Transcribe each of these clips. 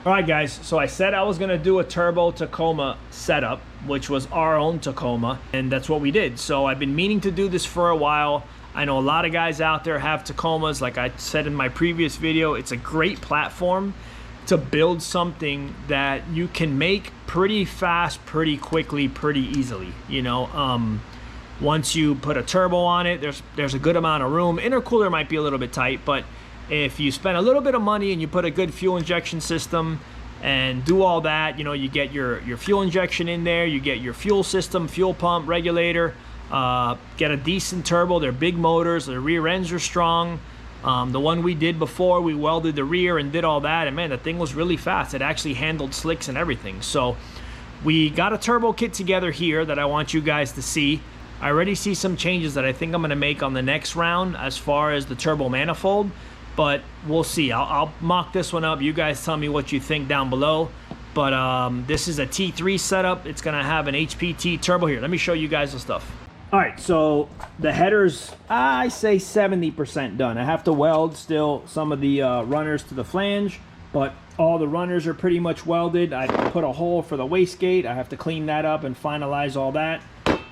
All right, guys, so I said I was gonna do a turbo Tacoma setup, which was our own Tacoma, and that's what we did. So I've been meaning to do this for a while. I know a lot of guys out there have Tacomas. Like I said in my previous video, it's a great platform to build something that you can make pretty fast, pretty quickly, pretty easily. You know, once you put a turbo on it, there's a good amount of room. Intercooler might be a little bit tight, but if you spend a little bit of money and you put a good fuel injection system and do all that, you know, you get your fuel injection in there, you get your fuel system, fuel pump, regulator, get a decent turbo. They're big motors, the rear ends are strong. The one we did before, we welded the rear and did all that, and man, the thing was really fast. It actually handled slicks and everything. So we got a turbo kit together here that I want you guys to see. I already see some changes that I think I'm gonna make on the next round as far as the turbo manifold, but we'll see. I'll mock this one up. You guys tell me what you think down below. But this is a T3 setup. It's gonna have an HPT turbo here. Let me show you guys the stuff. All right, so the header's, I say 70% done. I have to weld still some of the runners to the flange, but all the runners are pretty much welded. I put a hole for the wastegate. I have to clean that up and finalize all that.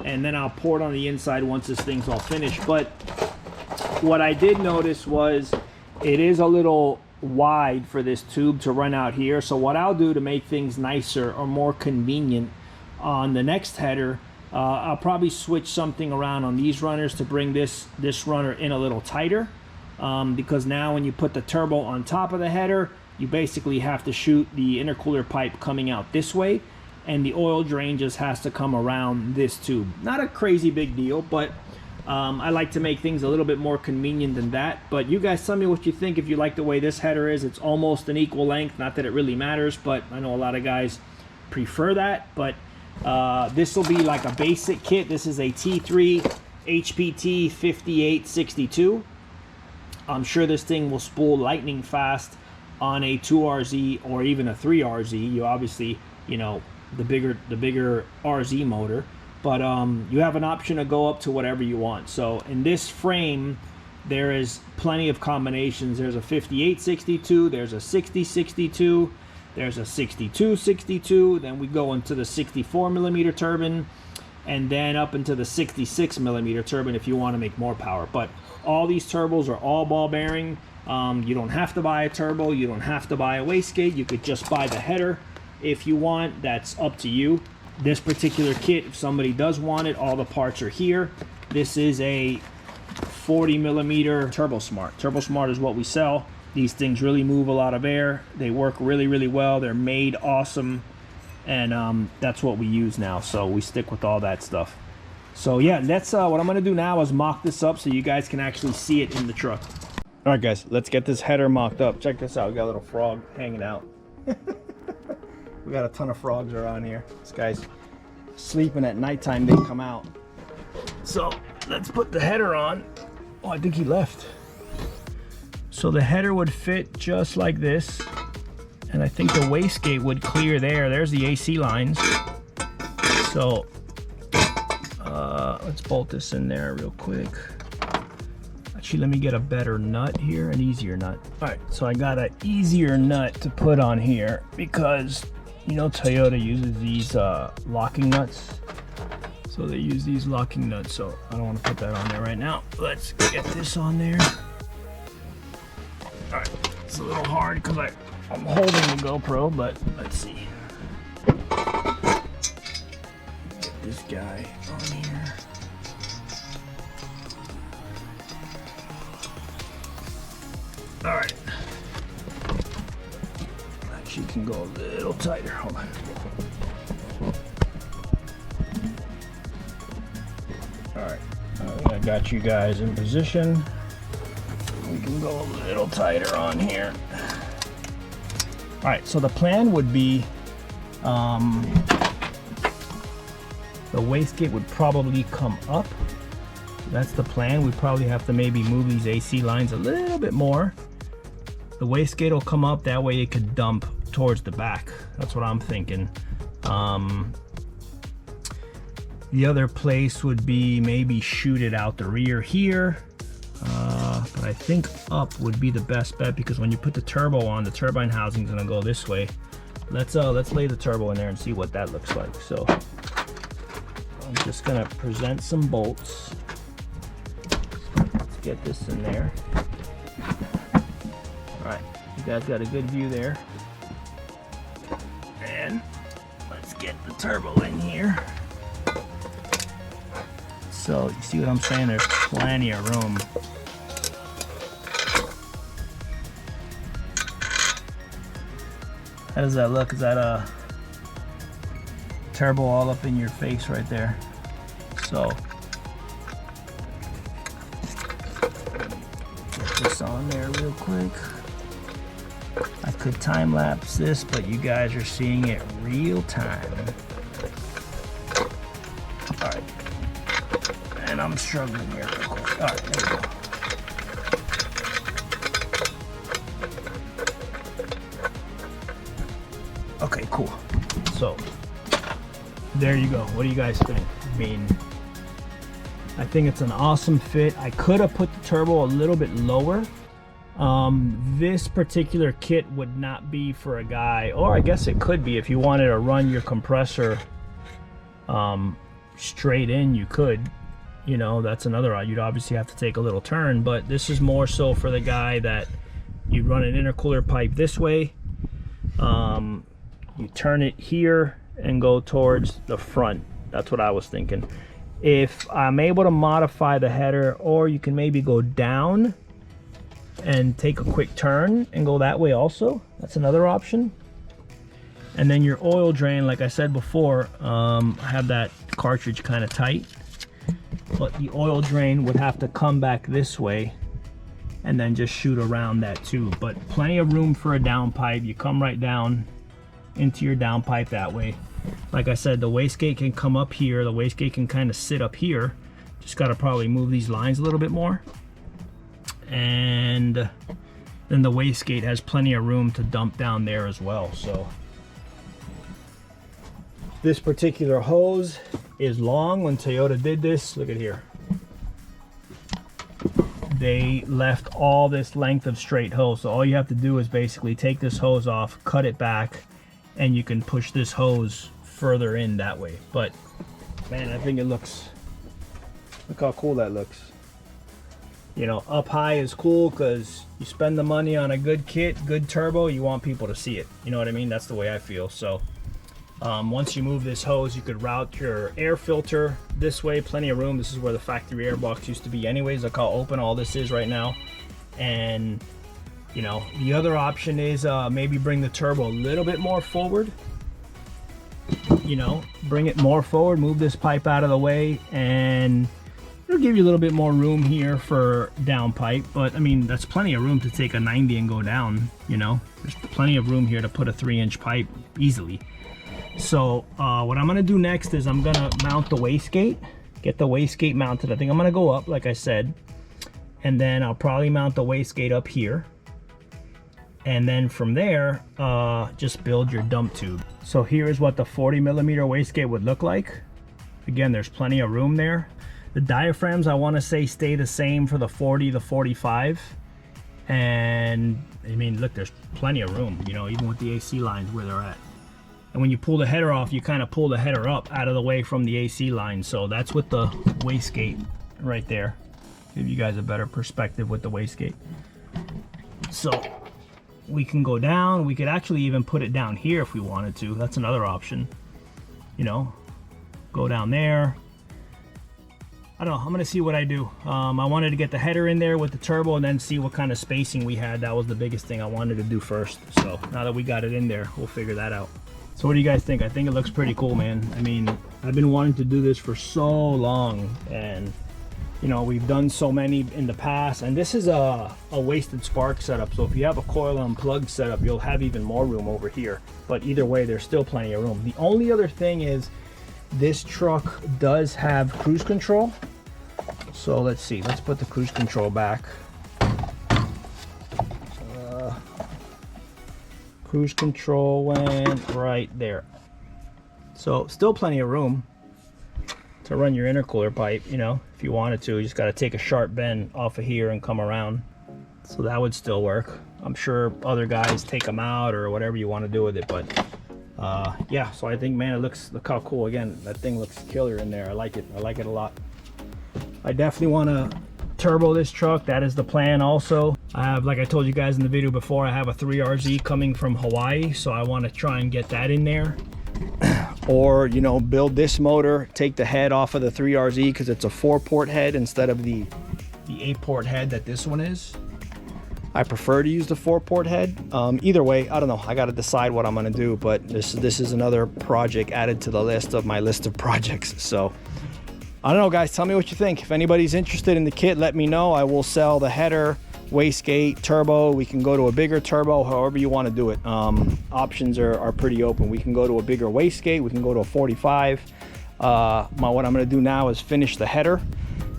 And then I'll pour it on the inside once this thing's all finished. But what I did notice was it is a little wide for this tube to run out here. So what I'll do to make things nicer or more convenient on the next header, I'll probably switch something around on these runners to bring this runner in a little tighter, because now when you put the turbo on top of the header, you basically have to shoot the intercooler pipe coming out this way, and the oil drain just has to come around this tube. Not a crazy big deal, but I like to make things a little bit more convenient than that. But you guys tell me what you think. If you like the way this header is, it's almost an equal length. Not that it really matters, but I know a lot of guys prefer that. But this will be like a basic kit. This is a T3 HPT 5862. I'm sure this thing will spool lightning fast on a 2RZ or even a 3RZ. You obviously, you know, the bigger RZ motor. But you have an option to go up to whatever you want. So in this frame, there is plenty of combinations. There's a 5862, there's a 6062, there's a 6262. Then we go into the 64 millimeter turbine, and then up into the 66 millimeter turbine if you want to make more power. But all these turbos are all ball bearing. You don't have to buy a turbo. You don't have to buy a wastegate. You could just buy the header if you want. That's up to you. This particular kit, if somebody does want it, all the parts are here. This is a 40 millimeter Turbo Smart. Turbo Smart is what we sell. These things really move a lot of air. They work really, really well. They're made awesome. And that's what we use now. So we stick with all that stuff. So yeah, that's what I'm gonna do now is mock this up so you guys can actually see it in the truck. All right, guys, let's get this header mocked up. Check this out. We got a little frog hanging out. We got a ton of frogs around here. This guy's sleeping at nighttime. They come out. So let's put the header on. Oh, I think he left. So the header would fit just like this. And I think the wastegate would clear there. There's the AC lines. So let's bolt this in there real quick. Actually, let me get a better nut here, an easier nut. All right, so I got an easier nut to put on here because, you know, Toyota uses these locking nuts. So they use these locking nuts, so I don't want to put that on there right now. Let's get this on there. All right, it's a little hard because I'm holding the GoPro, but let's see. Get this guy on here. All right. Actually, can go a little tighter. Hold on. All right. I got you guys in position. We can go a little tighter on here. All right. So the plan would be, the wastegate would probably come up. That's the plan. We probably have to maybe move these AC lines a little bit more. The wastegate will come up, that way it could dump towards the back. That's what I'm thinking. The other place would be maybe shoot it out the rear here. but I think up would be the best bet, because when you put the turbo on, the turbine housing is gonna go this way. Let's lay the turbo in there and see what that looks like. So I'm just gonna present some bolts. Let's get this in there. All right, you guys got a good view there. And let's get the turbo in here. So you see what I'm saying? There's plenty of room. How does that look? Is that a turbo all up in your face right there? So get this on there real quick. I could time lapse this, but you guys are seeing it real time. All right. And I'm struggling here real quick. All right, there we go. Okay, cool. So there you go. What do you guys think? I mean, I think it's an awesome fit. I could have put the turbo a little bit lower. This particular kit would not be for a guy, or I guess it could be if you wanted to run your compressor straight in, you could. You know, that's another, you'd obviously have to take a little turn, but this is more so for the guy that you run an intercooler pipe this way. You turn it here and go towards the front. That's what I was thinking. If I'm able to modify the header, or you can maybe go down and take a quick turn and go that way also. That's another option. And then your oil drain, like I said before, I have that cartridge kind of tight, but the oil drain would have to come back this way and then just shoot around that too. But plenty of room for a downpipe. You come right down into your downpipe that way. Like I said, the wastegate can come up here. The wastegate can kind of sit up here. Just got to probably move these lines a little bit more. And then the wastegate has plenty of room to dump down there as well. So this particular hose is long. When Toyota did this, look at here, they left all this length of straight hose. So all you have to do is basically take this hose off, cut it back, and you can push this hose further in that way. But man, I think it looks, look how cool that looks. You know, up high is cool because you spend the money on a good kit, good turbo, you want people to see it. You know what I mean? That's the way I feel. So once you move this hose, you could route your air filter this way, plenty of room. This is where the factory air box used to be anyways. Look how open all this is right now. And you know, the other option is maybe bring the turbo a little bit more forward. You know, bring it more forward, move this pipe out of the way, and it'll give you a little bit more room here for downpipe. But I mean, that's plenty of room to take a 90 and go down. You know, there's plenty of room here to put a 3-inch pipe easily. So what I'm gonna do next is I'm gonna mount the wastegate, get the wastegate mounted. I think I'm gonna go up, like I said, and then I'll probably mount the wastegate up here. And then from there, just build your dump tube. So here's what the 40mm wastegate would look like. Again, there's plenty of room there. The diaphragms, I wanna say, stay the same for the 40, the 45. And I mean, look, there's plenty of room, you know, even with the AC lines where they're at. And when you pull the header off, you kind of pull the header up out of the way from the AC line. So that's with the wastegate right there. Give you guys a better perspective with the wastegate. So we can go down. We could actually even put it down here if we wanted to. That's another option. You know, go down there. I don't know, I'm gonna see what I do. I wanted to get the header in there with the turbo and then see what kind of spacing we had. That was the biggest thing I wanted to do first. So now that we got it in there, we'll figure that out. So what do you guys think? I think it looks pretty cool, man. I mean, I've been wanting to do this for so long, and you know, we've done so many in the past, and this is a wasted spark setup. So if you have a coil unplugged setup, you'll have even more room over here. But either way, there's still plenty of room. The only other thing is this truck does have cruise control. So let's see, let's put the cruise control back. Cruise control went right there. So still plenty of room. to run your intercooler pipe, you know, if you wanted to. You just got to take a sharp bend off of here and come around. So that would still work. I'm sure other guys take them out or whatever you want to do with it, but yeah, so I think, man, look how cool. Again, that thing looks killer in there. I like it a lot. I definitely want to turbo this truck. That is the plan. Also, I have, like I told you guys in the video before, I have a 3RZ coming from Hawaii, so I want to try and get that in there. Or, you know, build this motor, take the head off of the 3RZ because it's a 4-port head instead of the 8-port head that this one is. I prefer to use the 4-port head. Either way, I don't know. I got to decide what I'm going to do, but this is another project added to the list of my list of projects. So I don't know, guys. Tell me what you think. If anybody's interested in the kit, let me know. I will sell the header, wastegate, turbo. We can go to a bigger turbo, however you want to do it. Options are pretty open. We can go to a bigger wastegate. We can go to a 45. What I'm going to do now is finish the header,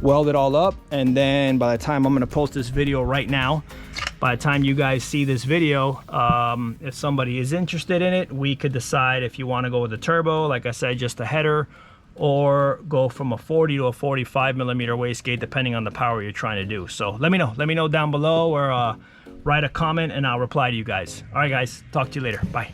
weld it all up, and then by the time I'm going to post this video right now, by the time you guys see this video, if somebody is interested in it, we could decide if you want to go with the turbo, like I said, just a header, or go from a 40 to a 45 millimeter wastegate, depending on the power you're trying to do. So let me know down below, or write a comment and I'll reply to you guys. All right, guys, talk to you later. Bye.